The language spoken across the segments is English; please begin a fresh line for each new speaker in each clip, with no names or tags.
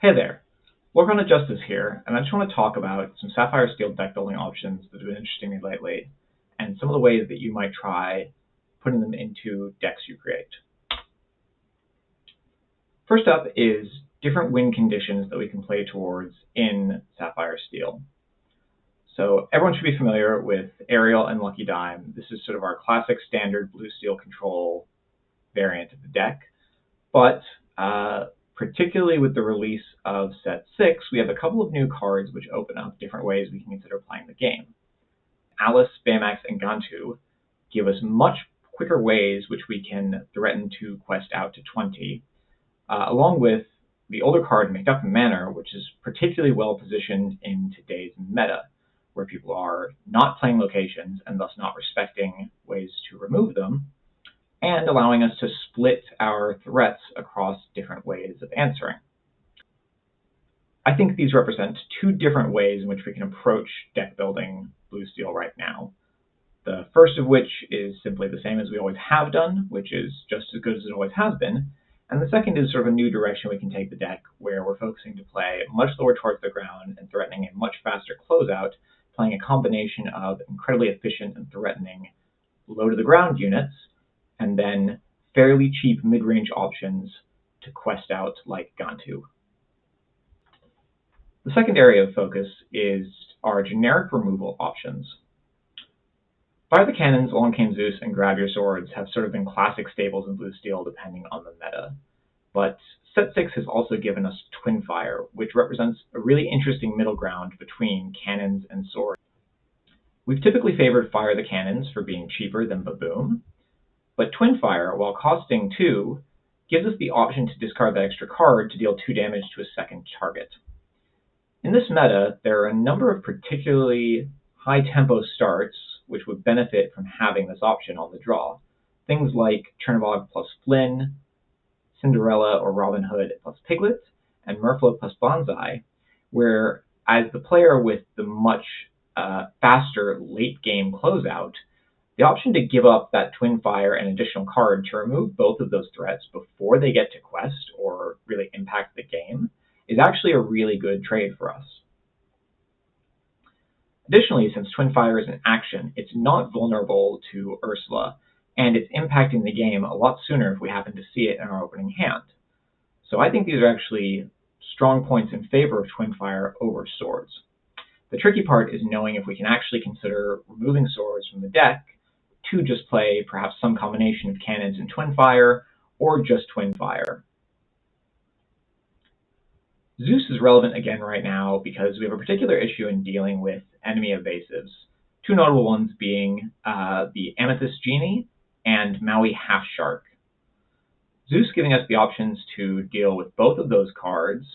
Hey there, Lorcana Justice here, and I just want to talk about some Sapphire Steel deck building options that have been interesting me lately, and some of the ways that you might try putting them into decks you create. First up is different win conditions that we can play towards in Sapphire Steel. So everyone should be familiar with Aerial and Lucky Dime. This is sort of our classic standard blue-steel control variant of the deck, but particularly with the release of Set 6, we have a couple of new cards which open up different ways we can consider playing the game. Alice, Baymax, and Gantu give us much quicker ways which we can threaten to quest out to 20, along with the older card McDuck Manor, which is particularly well positioned in today's meta, where people are not playing locations and thus not respecting ways to remove them, and allowing us to split our threats across different ways of answering. I think these represent two different ways in which we can approach deck building blue-steel right now. The first of which is simply the same as we always have done, which is just as good as it always has been, and the second is sort of a new direction we can take the deck, where we're focusing to play much lower towards the ground and threatening a much faster closeout, playing a combination of incredibly efficient and threatening low-to-the-ground units, and then fairly cheap mid-range options to quest out like Gantu. The second area of focus is our generic removal options. Fire the Cannons, Along Came Zeus, and Grab Your Swords have sort of been classic staples in blue-steel depending on the meta. But Set 6 has also given us Twin Fire, which represents a really interesting middle ground between cannons and swords. We've typically favored Fire the Cannons for being cheaper than Baboom, but Twin Fire, while costing 2, gives us the option to discard that extra card to deal 2 damage to a second target. In this meta, there are a number of particularly high-tempo starts which would benefit from having this option on the draw. Things like Chernobog plus Flynn, Cinderella or Robin Hood plus Piglet, and Merfolk plus Bonsai, where as the player with the much faster late-game closeout, the option to give up that Twin Fire and additional card to remove both of those threats before they get to quest or really impact the game is actually a really good trade for us. Additionally, since Twin Fire is an action, it's not vulnerable to Ursula, and it's impacting the game a lot sooner if we happen to see it in our opening hand. So I think these are actually strong points in favor of Twin Fire over Swords. The tricky part is knowing if we can actually consider removing Swords from the deck to just play perhaps some combination of Cannons and Twin Fire, or just Twin Fire. Zeus is relevant again right now because we have a particular issue in dealing with enemy evasives, two notable ones being the Amethyst Genie and Maui Half Shark. Zeus giving us the options to deal with both of those cards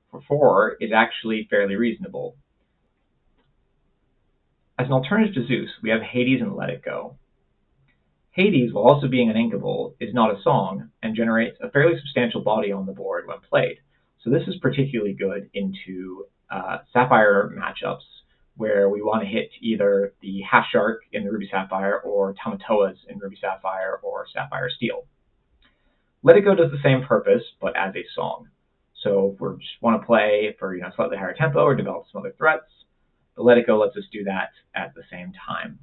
for 4 is actually fairly reasonable. As an alternative to Zeus, we have Hades and Let It Go. Hades, while also being uninkable, is not a song and generates a fairly substantial body on the board when played. So this is particularly good into Sapphire matchups where we want to hit either the Half Shark in the Ruby Sapphire or Tamatoas in Ruby Sapphire or Sapphire Steel. Let It Go does the same purpose, but as a song. So if we just want to play for slightly higher tempo or develop some other threats, the Let It Go lets us do that at the same time.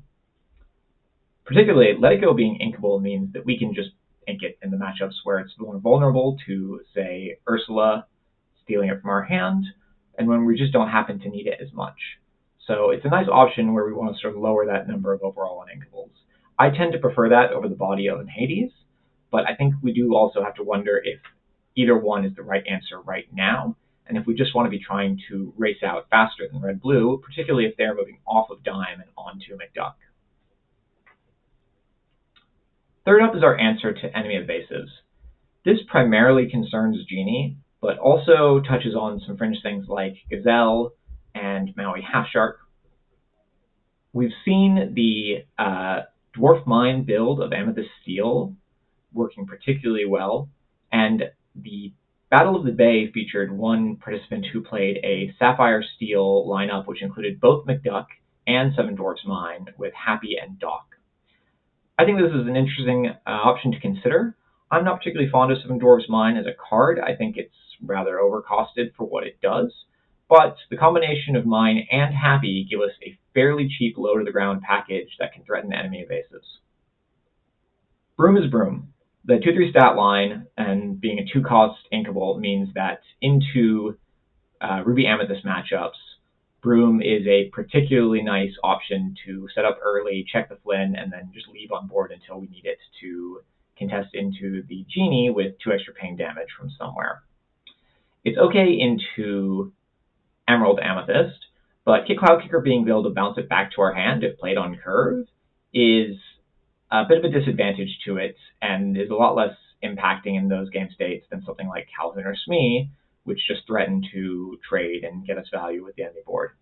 Particularly, Let It Go being inkable means that we can just ink it in the matchups where it's more vulnerable to, say, Ursula stealing it from our hand, and when we just don't happen to need it as much. So it's a nice option where we want to sort of lower that number of overall uninkables. I tend to prefer that over the body of an Hades, but I think we do also have to wonder if either one is the right answer right now, and if we just want to be trying to race out faster than red-blue, particularly if they're moving off of Dime and onto McDuck. Third up is our answer to enemy evasives. This primarily concerns Genie, but also touches on some fringe things like Gazelle and Maui Half Shark. We've seen the Dwarf Mine build of Amethyst Steel working particularly well, and the Battle of the Bay featured one participant who played a Sapphire Steel lineup which included both McDuck and Seven Dwarfs Mine with Happy and Doc. I think this is an interesting option to consider. I'm not particularly fond of Seven Dwarfs Mine as a card. I think it's rather overcosted for what it does, but the combination of mine and Happy give us a fairly cheap low-to-the-ground package that can threaten enemy evasives. Broom is Broom. The 2/3 stat line and being a 2-cost inkable means that into Ruby Amethyst matchups, Broom is a particularly nice option to set up early, check the Flynn, and then just leave on board until we need it to contest into the Genie with 2 extra ping damage from somewhere. It's okay into Emerald Amethyst, but Cloud Kicker being able to bounce it back to our hand if played on curve is a bit of a disadvantage to it and is a lot less impacting in those game states than something like Calhoun or Smee, which just threaten to trade and get us value with the enemy board.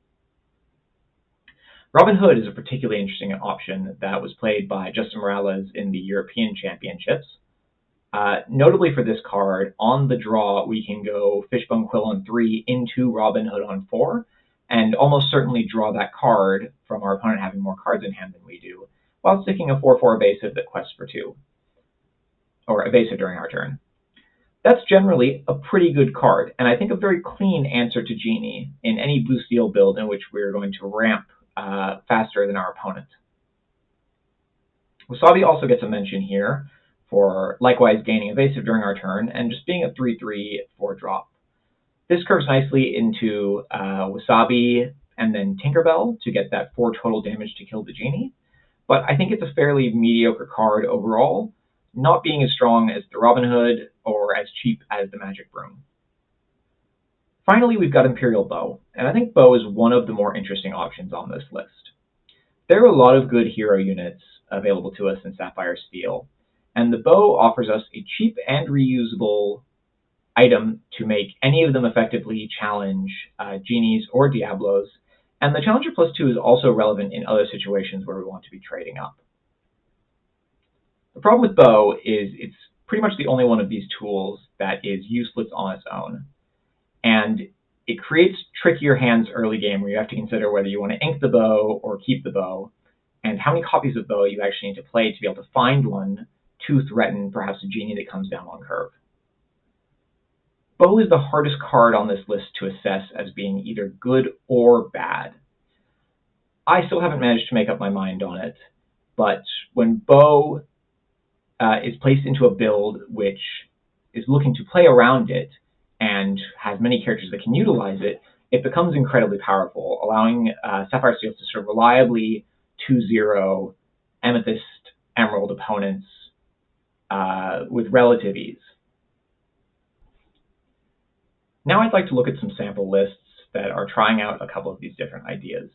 Robin Hood is a particularly interesting option that was played by Justin Morales in the European Championships. Notably for this card, on the draw, we can go Fishbone Quill on 3 into Robin Hood on 4, and almost certainly draw that card from our opponent having more cards in hand than we do, while sticking a 4/4 evasive that quests for 2, or evasive during our turn. That's generally a pretty good card, and I think a very clean answer to Genie in any blue steel build in which we're going to ramp faster than our opponent. Wasabi also gets a mention here for likewise gaining evasive during our turn and just being a 3/3 4-drop. This curves nicely into Wasabi and then Tinkerbell to get that 4 total damage to kill the Genie, but I think it's a fairly mediocre card overall, not being as strong as the Robin Hood or as cheap as the Magic Broom. Finally, we've got Imperial Bow, and I think Bow is one of the more interesting options on this list. There are a lot of good hero units available to us in Sapphire Steel, and the Bow offers us a cheap and reusable item to make any of them effectively challenge Genies or Diablos, and the Challenger +2 is also relevant in other situations where we want to be trading up. The problem with Bow is it's pretty much the only one of these tools that is useless on its own, and it creates trickier hands early game where you have to consider whether you want to ink the Bow or keep the Bow, and how many copies of Bow you actually need to play to be able to find one to threaten perhaps a Genie that comes down on curve. Bow is the hardest card on this list to assess as being either good or bad. I still haven't managed to make up my mind on it, but when Bow is placed into a build which is looking to play around it and has many characters that can utilize it, it becomes incredibly powerful, allowing Sapphire Steel to sort of reliably 2-0 Amethyst Emerald opponents with relative ease. Now I'd like to look at some sample lists that are trying out a couple of these different ideas.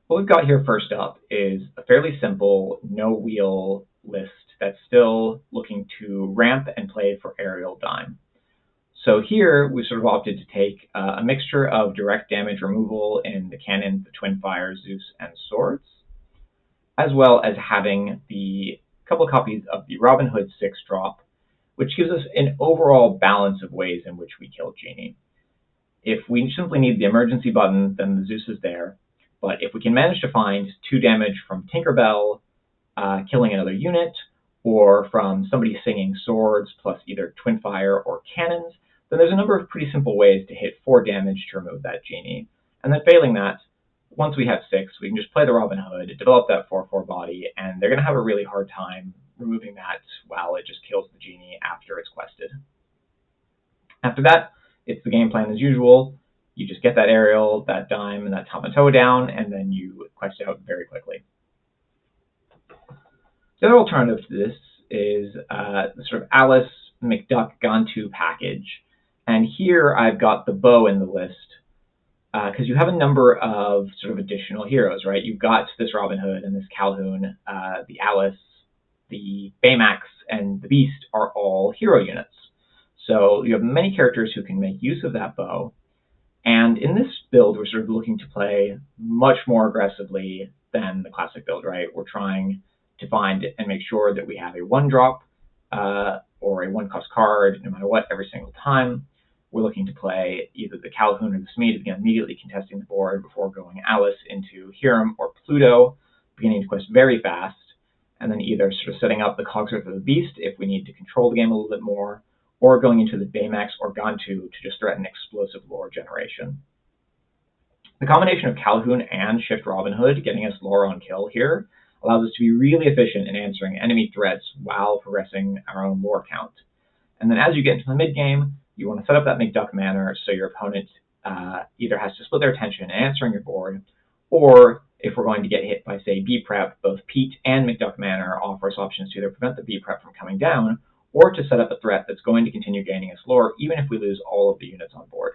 What we've got here first up is a fairly simple no-wheel list that's still looking to ramp and play for aerial dime. So here we sort of opted to take a mixture of direct damage removal in the cannon, the Twin Fire, Zeus, and Swords, as well as having the couple of copies of the Robin Hood 6-drop, which gives us an overall balance of ways in which we kill Genie. If we simply need the emergency button, then the Zeus is there. But if we can manage to find 2 damage from Tinkerbell killing another unit, or from somebody singing Swords plus either Twin Fire or cannons, then there's a number of pretty simple ways to hit 4 damage to remove that Genie. And then failing that, once we have 6, we can just play the Robin Hood, develop that 4/4 body, and they're going to have a really hard time removing that while it just kills the Genie after it's quested. After that, it's the game plan as usual. You just get that aerial, that dime, and that Tamatoa down, and then you quest out very quickly. The other alternative to this is the sort of Alice McDuck Gantu package. And here I've got the Bow in the list, because you have a number of sort of additional heroes, right? You've got this Robin Hood and this Calhoun, the Alice, the Baymax, and the Beast are all hero units. So you have many characters who can make use of that Bow. And in this build, we're sort of looking to play much more aggressively than the classic build, right? We're trying to find and make sure that we have a 1-drop or a 1-cost card, no matter what, every single time. We're looking to play either the Calhoun or the Smee to begin immediately contesting the board before going Alice into Hiram or Pluto, beginning to quest very fast, and then either sort of setting up the Cogsworth of the Beast if we need to control the game a little bit more, or going into the Baymax or Gantu to just threaten explosive lore generation. The combination of Calhoun and Shift Robin Hood getting us lore on kill here allows us to be really efficient in answering enemy threats while progressing our own lore count. And then as you get into the mid game, you want to set up that McDuck Manor so your opponent either has to split their attention in answering your board, or if we're going to get hit by, say, B Prep, both Pete and McDuck Manor offer us options to either prevent the B Prep from coming down, or to set up a threat that's going to continue gaining us lore even if we lose all of the units on board.